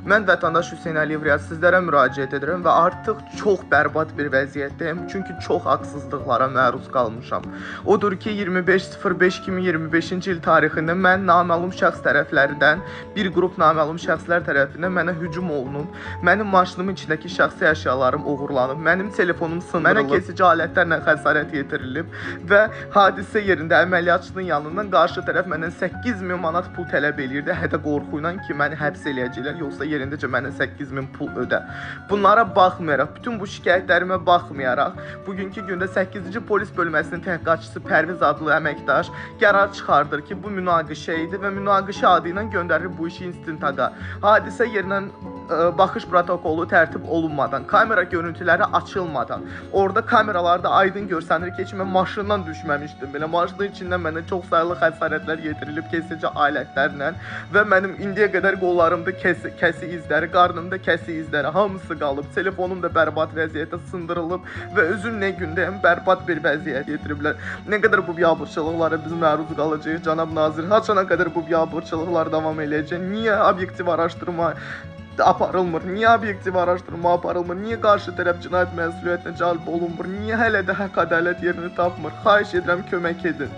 Mən vətəndaş Hüseyn Əliyev Riyaz sizlərə müraciət edirəm və artıq çox bərbad bir vəziyyətdəyəm, çünki çox haqsızlıqlara məruz qalmışam. Odur ki, 25.05.2025-ci il tarixində mən naməlum şəxs tərəflərindən, bir qrup naməlum şəxslər tərəfindən mənə hücum olunub, mənim maşınımın içindəki şəxsi əşyalarım oğurlanıb, mənim telefonum sındırılıb, mənə kesici alətlərlə xəsarət yetirilib və hadisə yerində əməliyyatçının yanından qarşı tərəf məndən 8.000 manat pul tələb eləyirdi, hətta qorxu ilə ki, məni həbs eləyəcəklər, yoxsa yerindəcə mənə 8.000 pul ödə. Bunlara baxmayaraq, bütün bu şikayətlərimə baxmayaraq, bugünkü gündə 8-ci polis bölməsinin təhqiqatçısı Pərviz adlı əməkdaş qərar çıxardır ki, bu münaqişə idi və münaqişə adı ilə göndərir bu işi istintaqa. Hadisə yerindən baxış protokolu tərtib olunmadan, kamera görüntüləri açılmadan, orada kameralarda aydın görsənir ki, mən maşından düşməmişdim. Belə maşının içindən mənə çox sayılı xəsarətlər yetirilib kesici alətlərlə və mənim indiyə qədər qollarımda kəsi izləri, qarnımda kəsi izləri hamısı qalıb. Telefonum da bərbad vəziyyətdə sındırılıb və özüm nə gündəyəm bərbad bir vəziyyət yetiriblər. Nə qədər bu biabırçılıqlara biz məruz qalacağıq, cənab nazir? Haçana qədər bu biabırçılıqlar davam eləyəcək? Niyə obyektiv araşdırma aparılmır? Niyə obyektiv araşdırma aparılmır? Niyə qarşı tərəf cinayət məsuliyyətinə cəlb olunmur? Niyə hələ də haqq ədalət yerini tapmır? Xahiş edirəm, kömək edin.